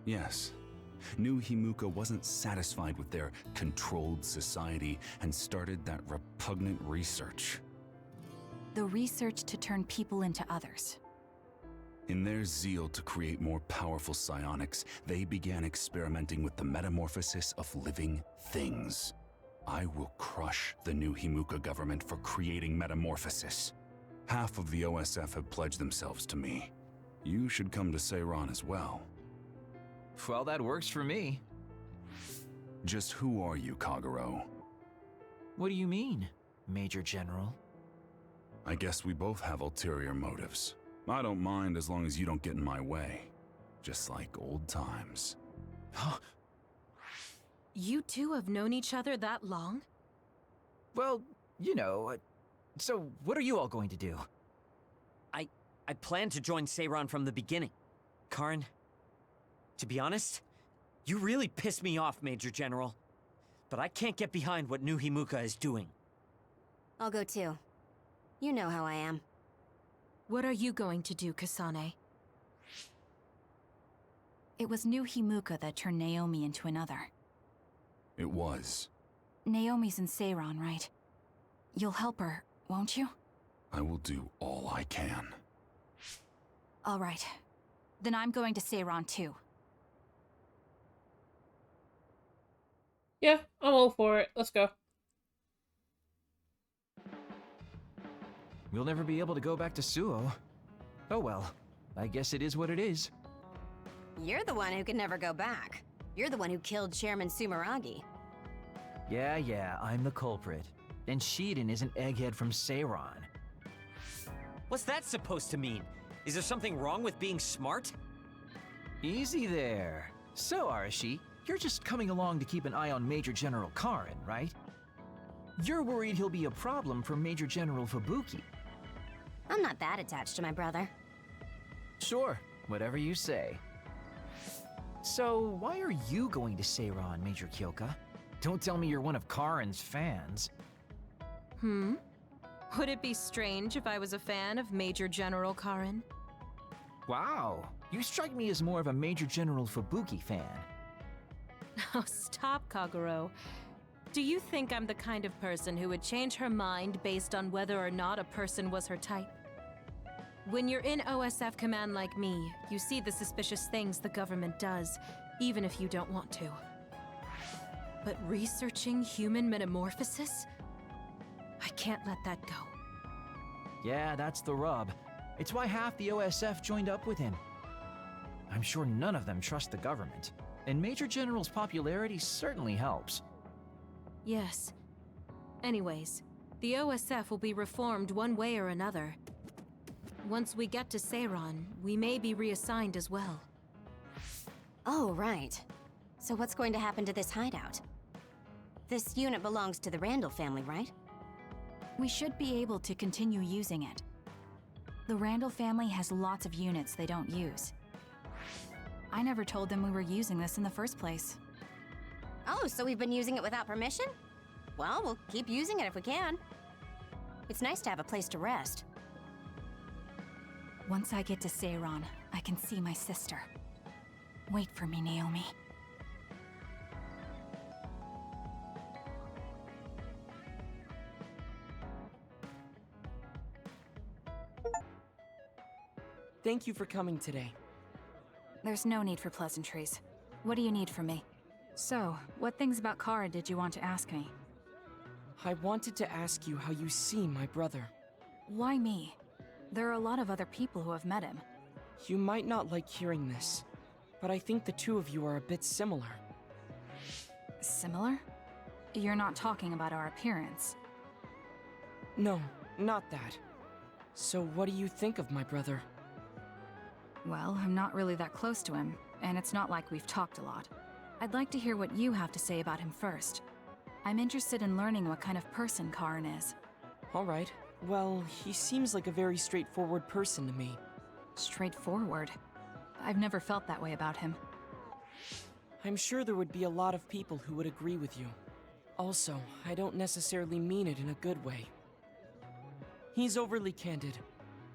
Yes. New Himuka wasn't satisfied with their controlled society and started that repugnant research. The research to turn people into others. In their zeal to create more powerful psionics, they began experimenting with the metamorphosis of living things. I will crush the new Himuka government for creating metamorphosis. Half of the OSF have pledged themselves to me. You should come to Seiron as well. Well, that works for me. Just who are you, Kagero? What do you mean, Major General? I guess we both have ulterior motives. I don't mind as long as you don't get in my way. Just like old times. You two have known each other that long? Well, you know, so what are you all going to do? I planned to join Seiron from the beginning. Karin, to be honest, you really pissed me off, Major General. But I can't get behind what New Himuka is doing. I'll go too. You know how I am. What are you going to do, Kasane? It was New Himuka that turned Naomi into another. It was. Naomi's in Seiron, right? You'll help her, won't you? I will do all I can. All right. Then I'm going to Seiron too. Yeah, I'm all for it. Let's go. We'll never be able to go back to Suo. Oh well, I guess it is what it is. You're the one who can never go back. You're the one who killed Chairman Sumeragi. Yeah, I'm the culprit. And Shiden is an egghead from Seiron. What's that supposed to mean? Is there something wrong with being smart? Easy there. So, Arashi, you're just coming along to keep an eye on Major General Karin, right? You're worried he'll be a problem for Major General Fubuki. I'm not that attached to my brother. Sure, whatever you say. So, why are you going to Seiron, Major Kyoka? Don't tell me you're one of Karin's fans. Would it be strange if I was a fan of Major General Karin? Wow, you strike me as more of a Major General Fubuki fan. Oh, stop, Kagero. Do you think I'm the kind of person who would change her mind based on whether or not a person was her type? When you're in OSF command like me, you see the suspicious things the government does, even if you don't want to. But researching human metamorphosis? I can't let that go. Yeah, that's the rub. It's why half the OSF joined up with him. I'm sure none of them trust the government, and Major General's popularity certainly helps. Yes. Anyways, the OSF will be reformed one way or another. Once we get to Seiron, we may be reassigned as well. Oh, right. So what's going to happen to this hideout? This unit belongs to the Randall family, right? We should be able to continue using it. The Randall family has lots of units they don't use. I never told them we were using this in the first place. Oh, so we've been using it without permission? Well, we'll keep using it if we can. It's nice to have a place to rest. Once I get to Seiron, I can see my sister. Wait for me, Naomi. Thank you for coming today. There's no need for pleasantries. What do you need from me? So, what things about Kara did you want to ask me? I wanted to ask you how you see my brother. Why me? There are a lot of other people who have met him. You might not like hearing this, but I think the two of you are a bit similar. Similar? You're not talking about our appearance. No, not that. So what do you think of my brother? Well, I'm not really that close to him, and it's not like we've talked a lot. I'd like to hear what you have to say about him first. I'm interested in learning what kind of person Karin is. Alright. Well, he seems like a very straightforward person to me. Straightforward? I've never felt that way about him. I'm sure there would be a lot of people who would agree with you. Also, I don't necessarily mean it in a good way. He's overly candid,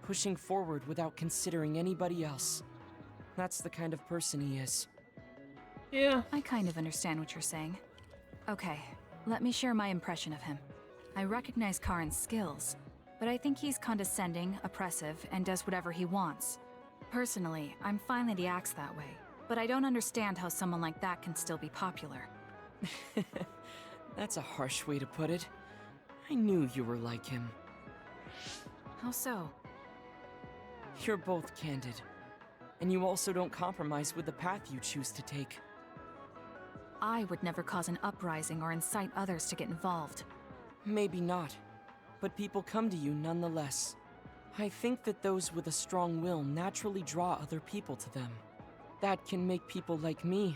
pushing forward without considering anybody else. That's the kind of person he is. Yeah. I kind of understand what you're saying. Okay, let me share my impression of him. I recognize Karin's skills, but I think he's condescending, oppressive, and does whatever he wants. Personally, I'm fine that he acts that way, but I don't understand how someone like that can still be popular. That's a harsh way to put it. I knew you were like him. How so? You're both candid. And you also don't compromise with the path you choose to take. I would never cause an uprising or incite others to get involved. Maybe not. But people come to you nonetheless. I think that those with a strong will naturally draw other people to them. That can make people like me,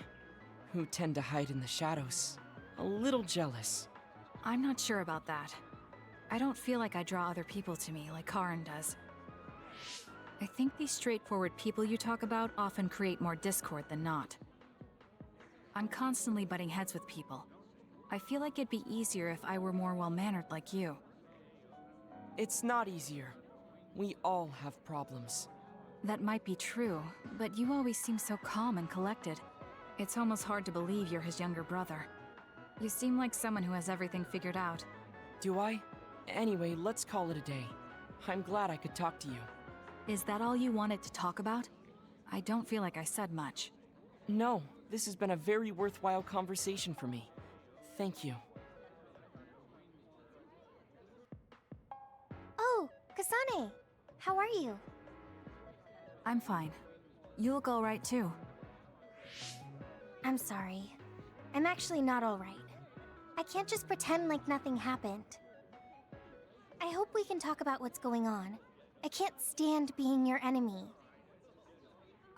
who tend to hide in the shadows, a little jealous. I'm not sure about that. I don't feel like I draw other people to me like Karin does. I think these straightforward people you talk about often create more discord than not. I'm constantly butting heads with people. I feel like it'd be easier if I were more well-mannered like you. It's not easier. We all have problems. That might be true, but you always seem so calm and collected. It's almost hard to believe you're his younger brother. You seem like someone who has everything figured out. Do I? Anyway, let's call it a day. I'm glad I could talk to you. Is that all you wanted to talk about? I don't feel like I said much. No, this has been a very worthwhile conversation for me. Thank you. Oh, Kasame! How are you? I'm fine. You look alright too. I'm sorry. I'm actually not alright. I can't just pretend like nothing happened. I hope we can talk about what's going on. I can't stand being your enemy.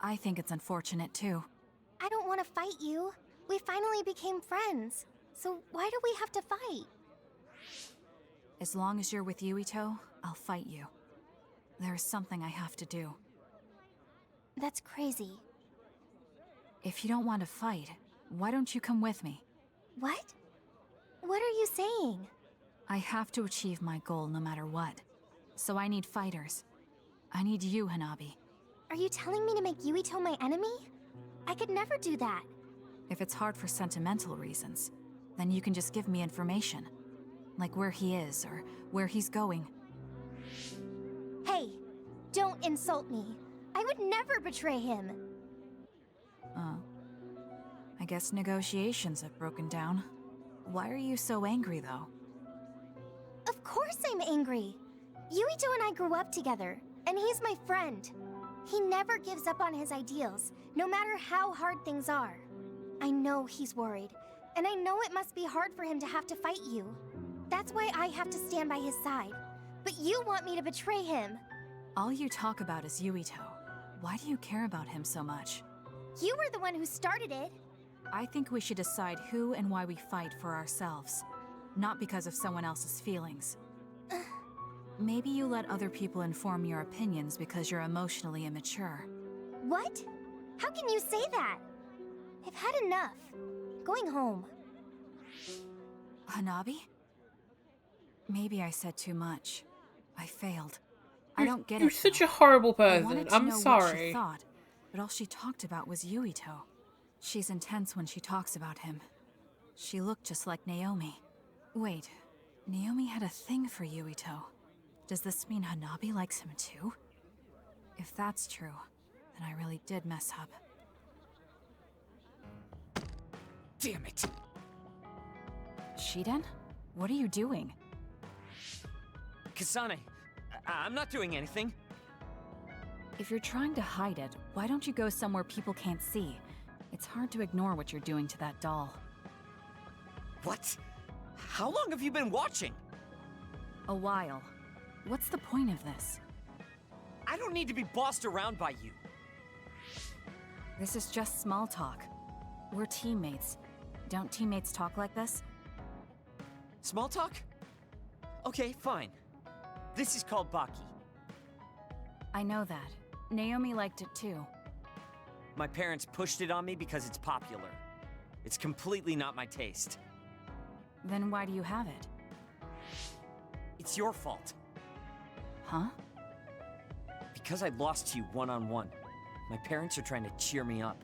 I think it's unfortunate too. I don't want to fight you. We finally became friends. So why do we have to fight? As long as you're with Yuito, I'll fight you. There's something I have to do. That's crazy. If you don't want to fight, why don't you come with me? What? What are you saying? I have to achieve my goal no matter what. So I need fighters. I need you, Hanabi. Are you telling me to make Yuito my enemy? I could never do that. If it's hard for sentimental reasons, then you can just give me information. Like where he is, or where he's going. Hey, don't insult me. I would never betray him. I guess negotiations have broken down. Why are you so angry, though? Of course I'm angry. Yuito and I grew up together, and he's my friend. He never gives up on his ideals, no matter how hard things are. I know he's worried, and I know it must be hard for him to have to fight you. That's why I have to stand by his side. But you want me to betray him. All you talk about is Yuito. Why do you care about him so much? You were the one who started it. I think we should decide who and why we fight for ourselves, not because of someone else's feelings. Maybe you let other people inform your opinions because you're emotionally immature. What? How can you say that? I've had enough. Going home. Hanabi? Maybe I said too much. I failed. I don't get it. You're such a horrible I person. wanted to I'm know what sorry. she thought, but all she talked about was Yuito. She's intense when she talks about him. She looked just like Naomi. Wait, Naomi had a thing for Yuito. Does this mean Hanabi likes him too? If that's true, then I really did mess up. Damn it! Shiden? What are you doing? Kasane, I'm not doing anything. If you're trying to hide it, why don't you go somewhere people can't see? It's hard to ignore what you're doing to that doll. What? How long have you been watching? A while. What's the point of this? I don't need to be bossed around by you. This is just small talk. We're teammates. Don't teammates talk like this? Small talk? Okay, fine. This is called Baki. I know that. Naomi liked it too. My parents pushed it on me because it's popular. It's completely not my taste. Then why do you have it? It's your fault. Huh? Because I lost to you one-on-one. My parents are trying to cheer me up.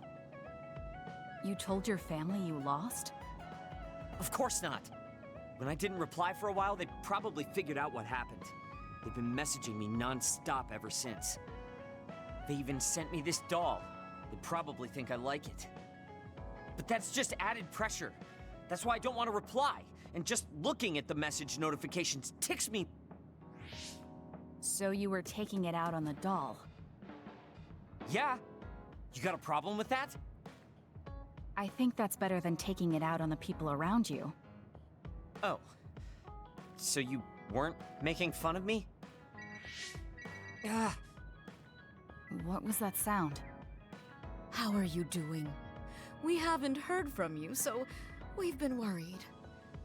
You told your family you lost? Of course not. When I didn't reply for a while, they probably figured out what happened. They've been messaging me non-stop ever since. They even sent me this doll. They probably think I like it. But that's just added pressure. That's why I don't want to reply. And just looking at the message notifications ticks me. So you were taking it out on the doll? Yeah. You got a problem with that? I think that's better than taking it out on the people around you. Oh. So you weren't making fun of me? Ah. What was that sound? How are you doing? We haven't heard from you, so we've been worried.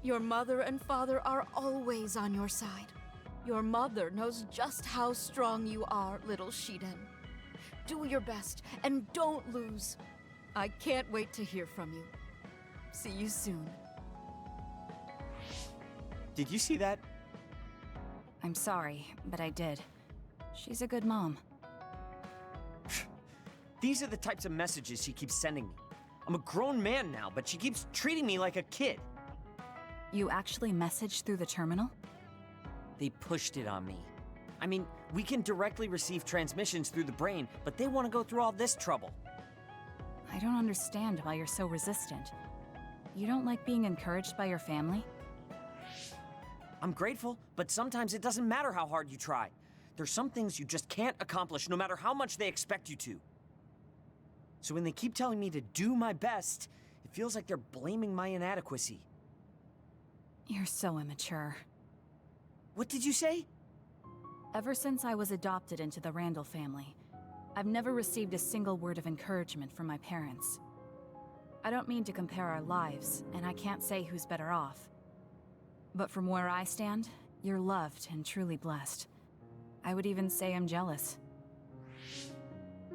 Your mother and father are always on your side. Your mother knows just how strong you are, little Shiden. Do your best, and don't lose. I can't wait to hear from you. See you soon. Did you see that? I'm sorry, but I did. She's a good mom. These are the types of messages she keeps sending me. I'm a grown man now, but she keeps treating me like a kid. You actually messaged through the terminal? They pushed it on me. I mean, we can directly receive transmissions through the brain, but they want to go through all this trouble. I don't understand why you're so resistant. You don't like being encouraged by your family? I'm grateful, but sometimes it doesn't matter how hard you try. There's some things you just can't accomplish no matter how much they expect you to. So when they keep telling me to do my best, it feels like they're blaming my inadequacy. You're so immature. What did you say? Ever since I was adopted into the Randall family, I've never received a single word of encouragement from my parents. I don't mean to compare our lives, and I can't say who's better off. But from where I stand, you're loved and truly blessed. I would even say I'm jealous.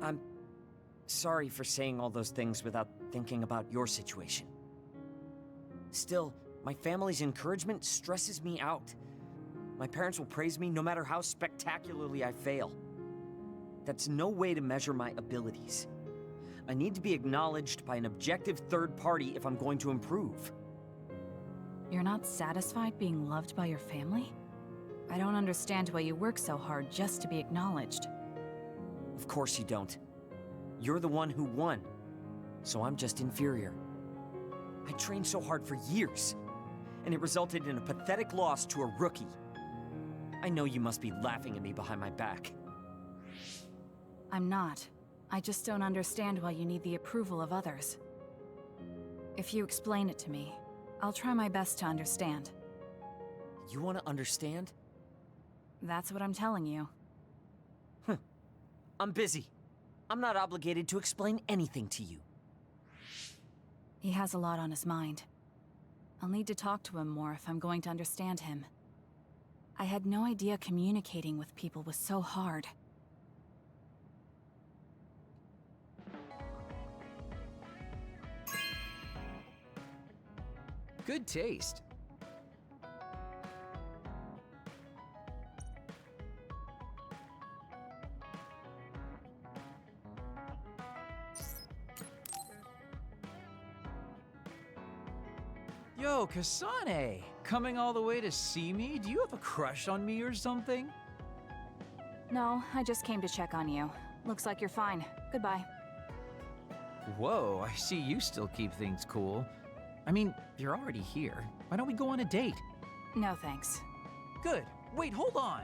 I'm sorry for saying all those things without thinking about your situation. Still, my family's encouragement stresses me out. My parents will praise me no matter how spectacularly I fail. That's no way to measure my abilities. I need to be acknowledged by an objective third party if I'm going to improve. You're not satisfied being loved by your family? I don't understand why you work so hard just to be acknowledged. Of course you don't. You're the one who won, so I'm just inferior. I trained so hard for years, and it resulted in a pathetic loss to a rookie. I know you must be laughing at me behind my back. I'm not. I just don't understand why you need the approval of others. If you explain it to me, I'll try my best to understand. You want to understand? That's what I'm telling you. I'm busy. I'm not obligated to explain anything to you. He has a lot on his mind. I'll need to talk to him more if I'm going to understand him. I had no idea communicating with people was so hard. Good taste. Yo, Kasane! Coming all the way to see me? Do you have a crush on me or something? No, I just came to check on you. Looks like you're fine. Goodbye. Whoa, I see you still keep things cool. I mean, you're already here. Why don't we go on a date? No thanks. Good. Wait, hold on!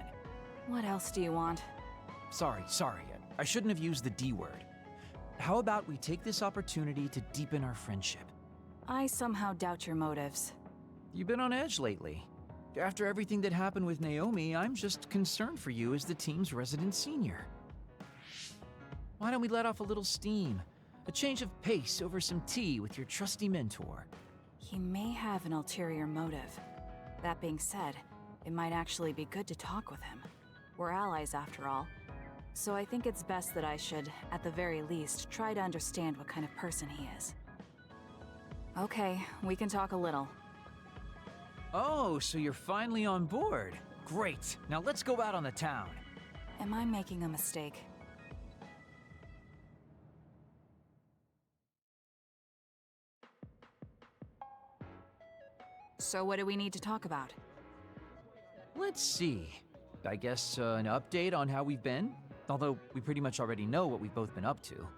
What else do you want? Sorry. I shouldn't have used the D word. How about we take this opportunity to deepen our friendship? I somehow doubt your motives. You've been on edge lately. After everything that happened with Naomi, I'm just concerned for you as the team's resident senior. Why don't we let off a little steam? A change of pace over some tea with your trusty mentor. He may have an ulterior motive. That being said, it might actually be good to talk with him. We're allies after all. So I think it's best that I should, at the very least, try to understand what kind of person he is. Okay, we can talk a little. Oh, so you're finally on board. Great. Now let's go out on the town. Am I making a mistake? So what do we need to talk about? Let's see. I guess an update on how we've been? Although we pretty much already know what we've both been up to.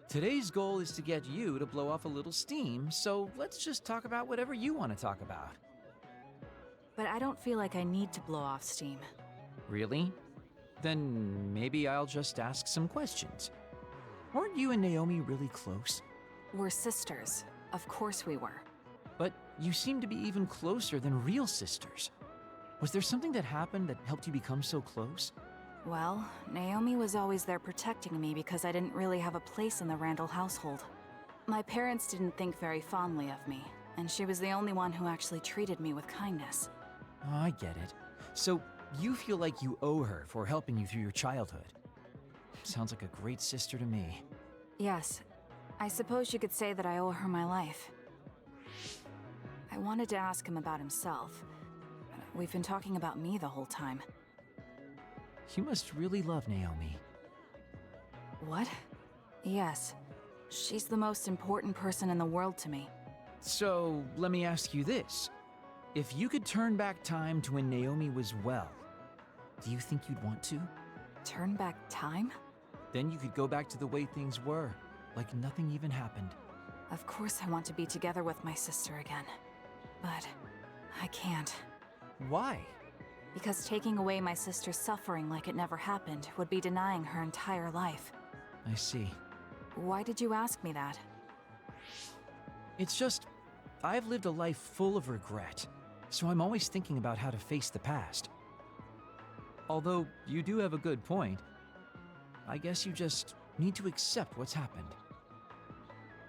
Today's goal is to get you to blow off a little steam, so let's just talk about whatever you want to talk about. But I don't feel like I need to blow off steam. Really? Then maybe I'll just ask some questions. Weren't you and Naomi really close? We're sisters. Of course we were. But you seem to be even closer than real sisters. Was there something that happened that helped you become so close? Well, Naomi was always there protecting me because I didn't really have a place in the Randall household. My parents didn't think very fondly of me, and she was the only one who actually treated me with kindness. Oh, I get it. So you feel like you owe her for helping you through your childhood. Sounds like a great sister to me. Yes, I suppose you could say that I owe her my life. I wanted to ask him about himself. We've been talking about me the whole time. You must really love Naomi. What? Yes. She's the most important person in the world to me. So, let me ask you this. If you could turn back time to when Naomi was well, do you think you'd want to? Turn back time? Then you could go back to the way things were, like nothing even happened. Of course I want to be together with my sister again. But I can't. Why? Because taking away my sister's suffering like it never happened would be denying her entire life. I see. Why did you ask me that? It's just, I've lived a life full of regret, so I'm always thinking about how to face the past. Although, you do have a good point. I guess you just need to accept what's happened.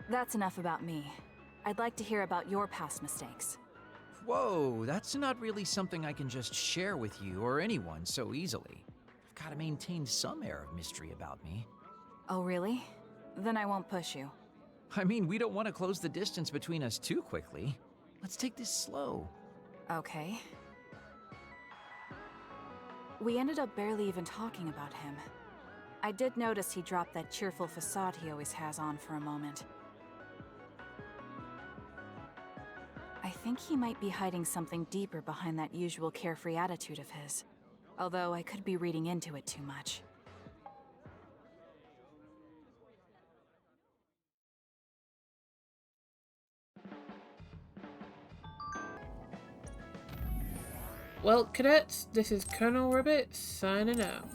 That's enough about me. I'd like to hear about your past mistakes. Whoa, that's not really something I can just share with you or anyone so easily. I've got to maintain some air of mystery about me. Oh, really? Then I won't push you. I mean, we don't want to close the distance between us too quickly. Let's take this slow. Okay. We ended up barely even talking about him. I did notice he dropped that cheerful facade he always has on for a moment. I think he might be hiding something deeper behind that usual carefree attitude of his. Although I could be reading into it too much. Well, cadets, this is Colonel Ribbit signing out.